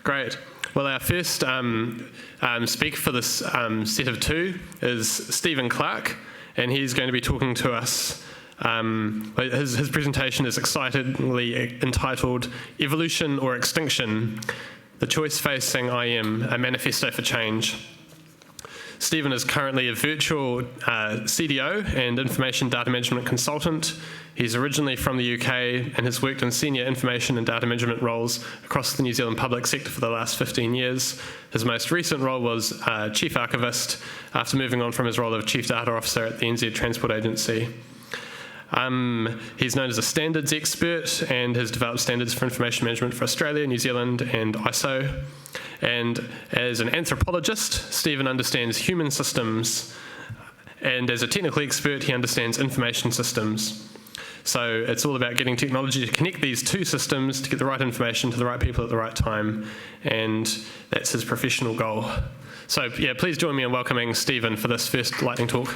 Great. Well, our first speaker for this set of two is Stephen Clarke, and he's going to be talking to us. His presentation is excitingly entitled Evolution or Extinction, The Choice Facing IM, a Manifesto for Change. Stephen is currently a virtual CDO and information data management consultant. He's originally from the UK and has worked in senior information and data management roles across the New Zealand public sector for the last 15 years. His most recent role was Chief Archivist after moving on from his role of Chief Data Officer at the NZ Transport Agency. He's known as a standards expert and has developed standards for information management for Australia, New Zealand and ISO. And as an anthropologist, Stephen understands human systems, and as a technical expert, he understands information systems. So it's all about getting technology to connect these two systems to get the right information to the right people at the right time, and that's his professional goal. So yeah, please join me in welcoming Stephen for this first lightning talk.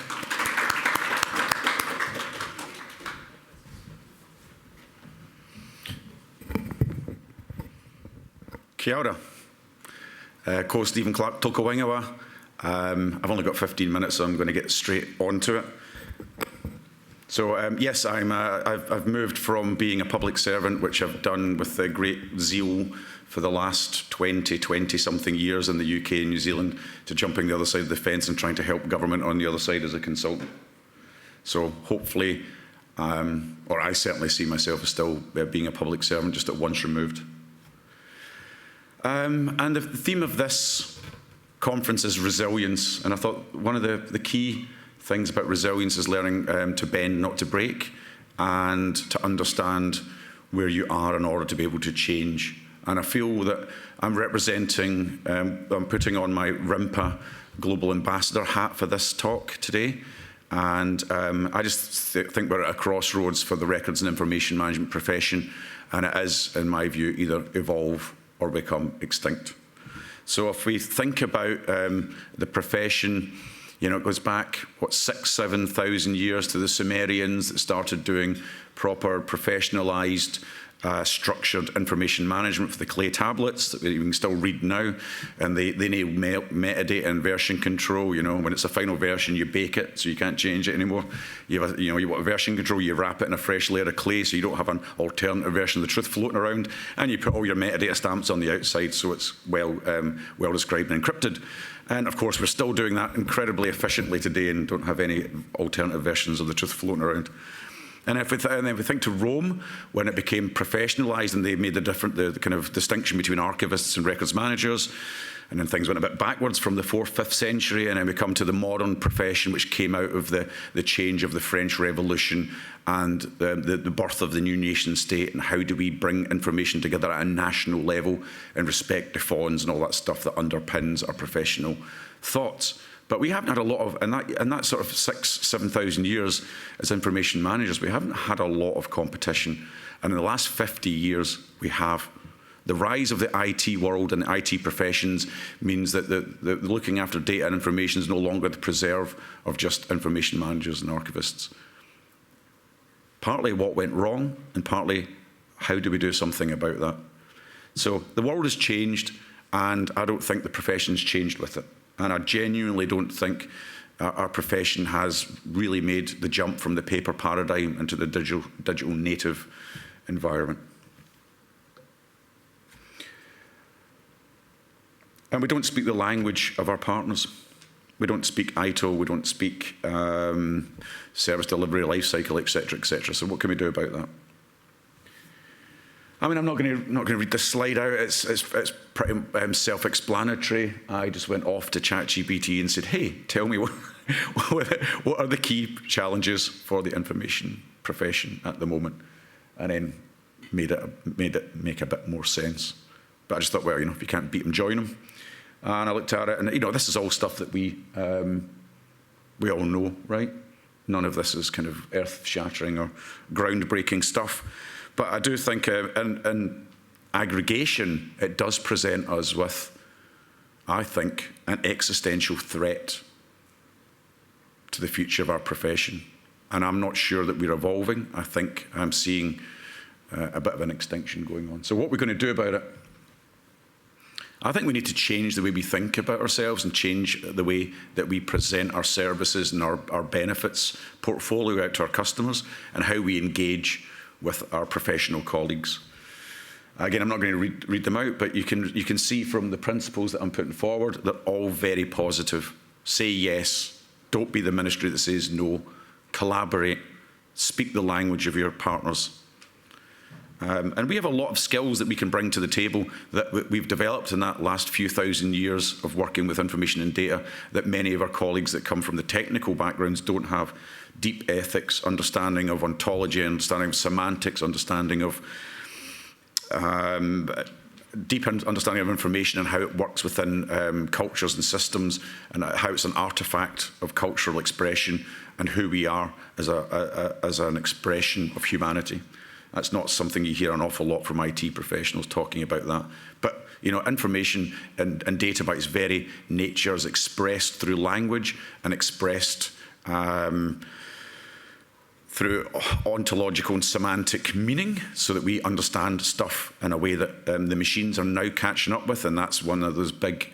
Kia ora. Ko Stephen Clarke, toka waingawa. I've only got 15 minutes, so I'm going to get straight onto it. So yes, I've moved from being a public servant, which I've done with great zeal for the last 20-something years in the UK and New Zealand, to jumping the other side of the fence and trying to help government on the other side as a consultant. So hopefully, or I certainly see myself as still being a public servant, just at once removed. And the theme of this conference is resilience, and I thought one of the key things about resilience is learning to bend, not to break, and to understand where you are in order to be able to change. And I feel that I'm representing, I'm putting on my RIMPA Global Ambassador hat for this talk today, and I just think we're at a crossroads for the records and information management profession, and it is, in my view, either evolve or become extinct. So if we think about the profession, you know, it goes back, what, 6,000-7,000 years to the Sumerians that started doing proper professionalised structured information management for the clay tablets that we can still read now, and they nailed metadata and version control. You know, when it's a final version, you bake it, so you can't change it anymore. You want a version control, you wrap it in a fresh layer of clay, so you don't have an alternative version of the truth floating around, and you put all your metadata stamps on the outside, so it's well described and encrypted. And of course, we're still doing that incredibly efficiently today, and don't have any alternative versions of the truth floating around. And then we think to Rome, when it became professionalised and they made the kind of distinction between archivists and records managers, and then things went a bit backwards from the 4th, 5th century, and then we come to the modern profession, which came out of the change of the French Revolution and the birth of the new nation state, and how do we bring information together at a national level and respect the fawns and all that stuff that underpins our professional thoughts. But we haven't had a lot of, in that sort of 6,000-7,000 years as information managers, we haven't had a lot of competition. And in the last 50 years, we have. The rise of the IT world and the IT professions means that the looking after data and information is no longer the preserve of just information managers and archivists. Partly what went wrong, and partly how do we do something about that? So the world has changed, and I don't think the profession's changed with it. And I genuinely don't think our profession has really made the jump from the paper paradigm into the digital native environment. And we don't speak the language of our partners. We don't speak ITIL, we don't speak service delivery, lifecycle, etc., etc. So what can we do about that? I mean, I'm not going to read this slide out. It's pretty self-explanatory. I just went off to ChatGPT and said, "Hey, tell me what are the key challenges for the information profession at the moment," and then made it make a bit more sense. But I just thought, well, you know, if you can't beat them, join them. And I looked at it, and you know, this is all stuff that we all know, right? None of this is kind of earth-shattering or groundbreaking stuff. But I do think in aggregation, it does present us with, I think, an existential threat to the future of our profession. And I'm not sure that we're evolving. I think I'm seeing a bit of an extinction going on. So what we're going to do about it I think we need to change the way we think about ourselves and change the way that we present our services and our benefits portfolio out to our customers and how we engage with our professional colleagues. Again, I'm not going to read them out, but you can see from the principles that I'm putting forward, they're all very positive. Say yes, don't be the ministry that says no, collaborate, speak the language of your partners. And we have a lot of skills that we can bring to the table that we've developed in that last few thousand years of working with information and data that many of our colleagues that come from the technical backgrounds don't have. Deep ethics, understanding of ontology, understanding of semantics, understanding of deep understanding of information and how it works within cultures and systems, and how it's an artifact of cultural expression and who we are as an expression of humanity. That's not something you hear an awful lot from IT professionals talking about that. But information and data by its very nature is expressed through language and expressed through ontological and semantic meaning, so that we understand stuff in a way that the machines are now catching up with, and that's one of those big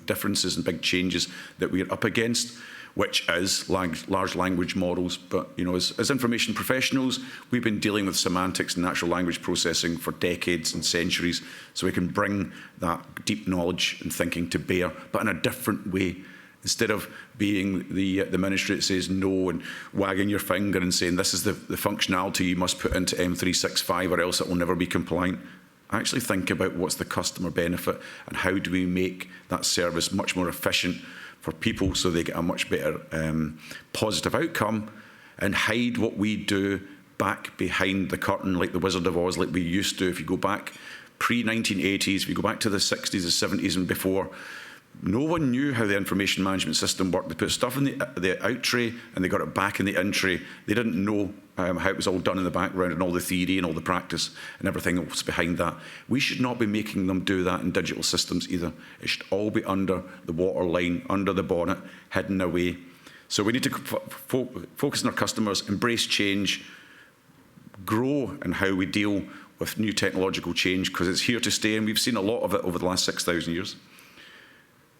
differences and big changes that we're up against, which is large language models. But as information professionals, we've been dealing with semantics and natural language processing for decades and centuries, so we can bring that deep knowledge and thinking to bear, but in a different way. Instead of being the ministry that says no and wagging your finger and saying this is the functionality you must put into M365 or else it will never be compliant, actually think about what's the customer benefit and how do we make that service much more efficient for people so they get a much better positive outcome, and hide what we do back behind the curtain like the Wizard of Oz, like we used to. If you go back pre-1980s, if you go back to the 60s, the 70s and before, no one knew how the information management system worked. They put stuff in the out tray and they got it back in the in tray. They didn't know how it was all done in the background and all the theory and all the practice and everything else behind that. We should not be making them do that in digital systems either. It should all be under the waterline, under the bonnet, hidden away. So we need to focus on our customers, embrace change, grow in how we deal with new technological change, because it's here to stay, and we've seen a lot of it over the last 6,000 years.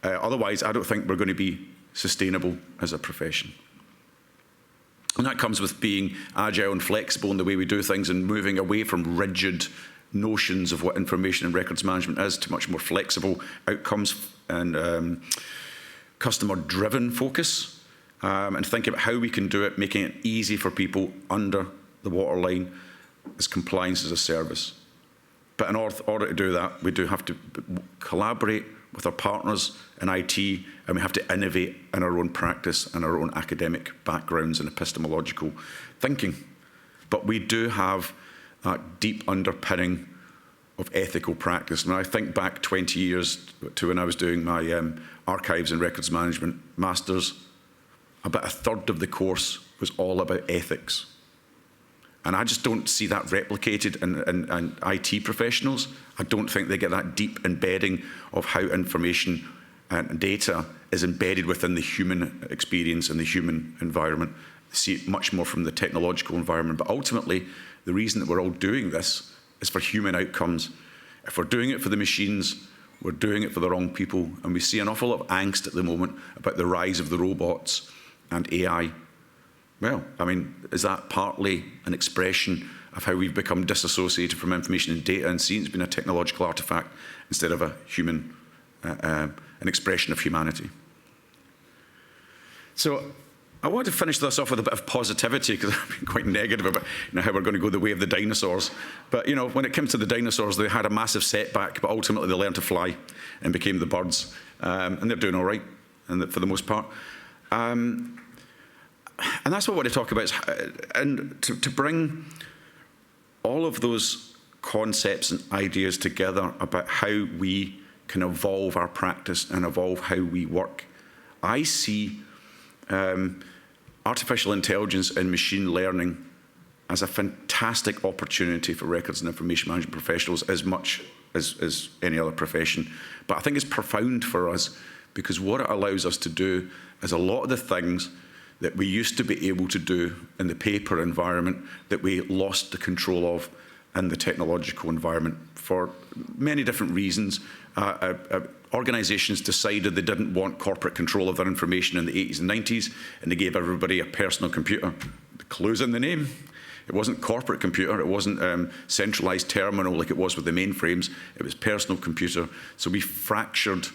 Otherwise, I don't think we're going to be sustainable as a profession. And that comes with being agile and flexible in the way we do things and moving away from rigid notions of what information and records management is to much more flexible outcomes and customer-driven focus, and think about how we can do it, making it easy for people under the waterline as compliance as a service. But in order to do that, we do have to collaborate with our partners in IT, and we have to innovate in our own practice and our own academic backgrounds and epistemological thinking. But we do have that deep underpinning of ethical practice. When I think back 20 years to when I was doing my archives and records management masters, about a third of the course was all about ethics. And I just don't see that replicated in IT professionals. I don't think they get that deep embedding of how information and data is embedded within the human experience and the human environment. They see it much more from the technological environment. But ultimately, the reason that we're all doing this is for human outcomes. If we're doing it for the machines, we're doing it for the wrong people. And we see an awful lot of angst at the moment about the rise of the robots and AI. Well, I mean, is that partly an expression of how we've become disassociated from information and data and seen it's been a technological artifact instead of a human, an expression of humanity? So I want to finish this off with a bit of positivity, because I've been quite negative about how we're going to go the way of the dinosaurs. But when it came to the dinosaurs, they had a massive setback, but ultimately they learned to fly and became the birds, and they're doing all right, and for the most part. And that's what I want to talk about, and to bring all of those concepts and ideas together about how we can evolve our practice and evolve how we work. I see artificial intelligence and machine learning as a fantastic opportunity for records and information management professionals as much as any other profession. But I think it's profound for us, because what it allows us to do is a lot of the things that we used to be able to do in the paper environment that we lost the control of in the technological environment for many different reasons. Organisations decided they didn't want corporate control of their information in the 80s and 90s, and they gave everybody a personal computer. The clue's in the name. It wasn't corporate computer, it wasn't centralised terminal like it was with the mainframes, it was personal computer. So we fractured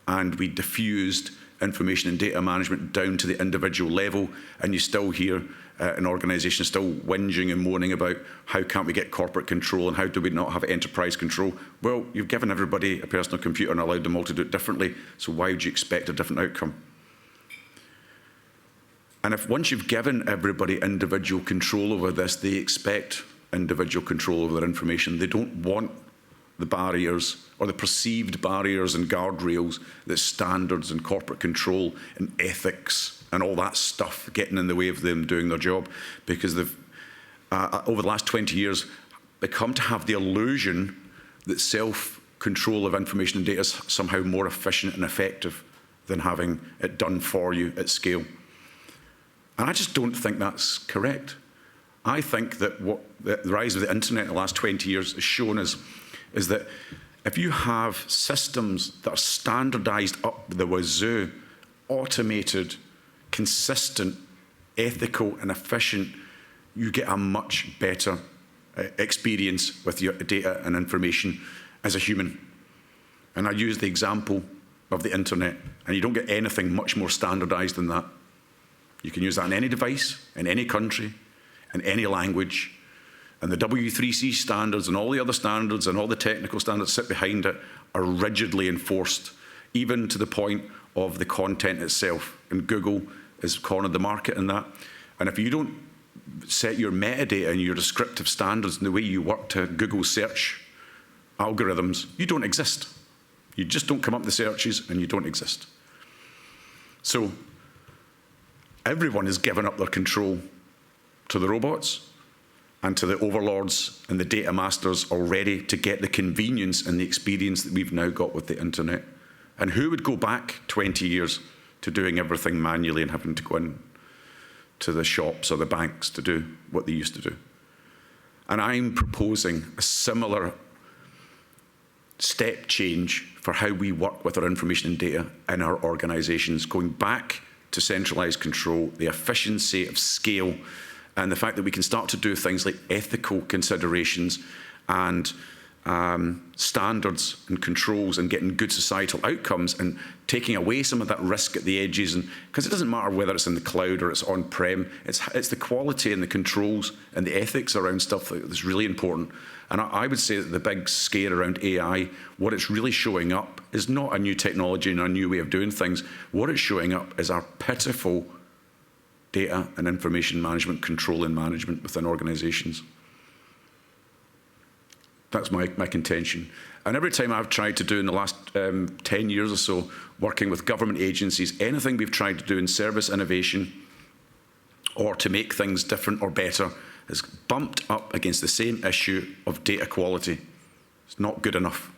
and we diffused information and data management down to the individual level, and you still hear an organisation still whinging and moaning about how can't we get corporate control and how do we not have enterprise control. Well, you've given everybody a personal computer and allowed them all to do it differently, so why would you expect a different outcome? And if once you've given everybody individual control over this, they expect individual control over their information. They don't want the barriers or the perceived barriers and guardrails that standards and corporate control and ethics and all that stuff getting in the way of them doing their job, because they've, over the last 20 years, they come to have the illusion that self-control of information and data is somehow more efficient and effective than having it done for you at scale. And I just don't think that's correct. I think that what the rise of the internet in the last 20 years has shown us is that if you have systems that are standardized up the wazoo, automated, consistent, ethical and efficient, you get a much better experience with your data and information as a human. And I use the example of the internet, and you don't get anything much more standardized than that. You can use that on any device, in any country, in any language. And the W3C standards and all the other standards and all the technical standards sit behind it are rigidly enforced, even to the point of the content itself. And Google has cornered the market in that. And if you don't set your metadata and your descriptive standards and the way you work to Google search algorithms, you don't exist. You just don't come up with the searches and you don't exist. So everyone has given up their control to the robots and to the overlords and the data masters already to get the convenience and the experience that we've now got with the internet. And who would go back 20 years to doing everything manually and having to go in to the shops or the banks to do what they used to do? And I'm proposing a similar step change for how we work with our information and data in our organisations, going back to centralised control, the efficiency of scale, and the fact that we can start to do things like ethical considerations and standards and controls and getting good societal outcomes and taking away some of that risk at the edges. And because it doesn't matter whether it's in the cloud or it's on-prem, it's the quality and the controls and the ethics around stuff that's really important. And I would say that the big scare around AI, what it's really showing up is not a new technology and a new way of doing things. What it's showing up is our pitiful data and information management, control and management within organisations. That's my contention. And every time I've tried to do in the last 10 years or so, working with government agencies, anything we've tried to do in service innovation or to make things different or better has bumped up against the same issue of data quality. It's not good enough.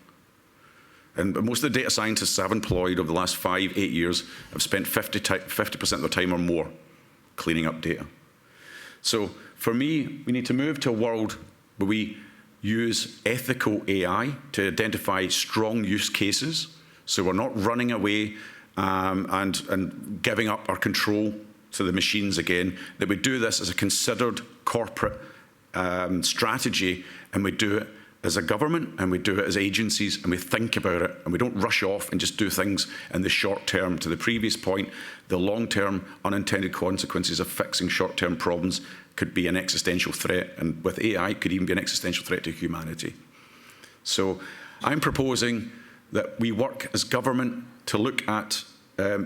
And most of the data scientists I've employed over the last 5-8 years have spent 50% of their time or more cleaning up data. So for me, we need to move to a world where we use ethical AI to identify strong use cases, so we're not running away and giving up our control to the machines again, that we do this as a considered corporate strategy, and we do it as a government, and we do it as agencies, and we think about it, and we don't rush off and just do things in the short term. To the previous point, the long-term unintended consequences of fixing short-term problems could be an existential threat, and with AI, it could even be an existential threat to humanity. So I'm proposing that we work as government to look at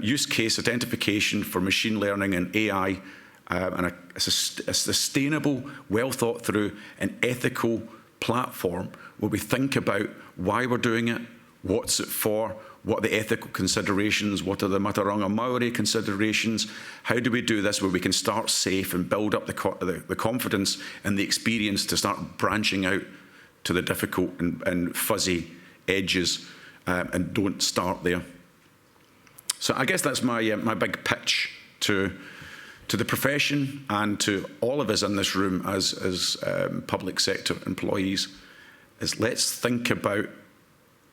use case identification for machine learning and AI, and a sustainable, well thought through and ethical platform where we think about why we're doing it, what's it for, what are the ethical considerations, what are the Mataranga Maori considerations, how do we do this where we can start safe and build up the confidence and the experience to start branching out to the difficult and fuzzy edges, and don't start there. So I guess that's my big pitch to to the profession and to all of us in this room as public sector employees is let's think about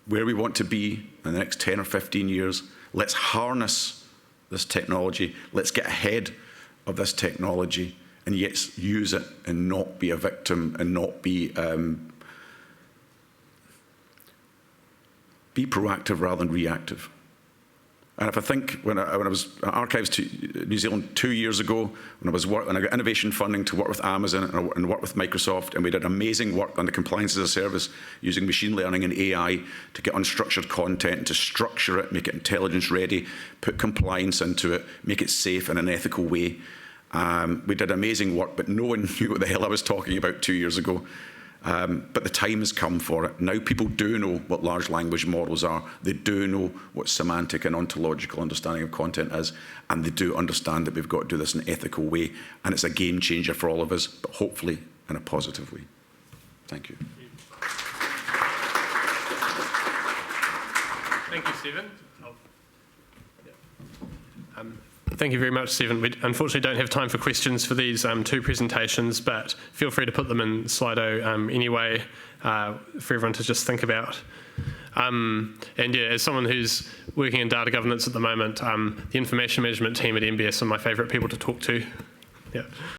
where we want to be in the next 10 or 15 years. Let's harness this technology. Let's get ahead of this technology and yet use it and not be a victim and not be proactive rather than reactive. And if I think when I was at Archives to New Zealand 2 years ago, when I got innovation funding to work with Amazon and work with Microsoft, and we did amazing work on the compliance as a service using machine learning and AI to get unstructured content, to structure it, make it intelligence ready, put compliance into it, make it safe in an ethical way. We did amazing work, but no one knew what the hell I was talking about 2 years ago. But the time has come for it. Now people do know what large language models are. They do know what semantic and ontological understanding of content is. And they do understand that we've got to do this in an ethical way. And it's a game changer for all of us, but hopefully in a positive way. Thank you. Thank you, Stephen. Thank you very much, Stephen. We unfortunately don't have time for questions for these two presentations, but feel free to put them in Slido anyway for everyone to just think about. And yeah, as someone who's working in data governance at the moment, the information management team at MBS are my favourite people to talk to. Yeah.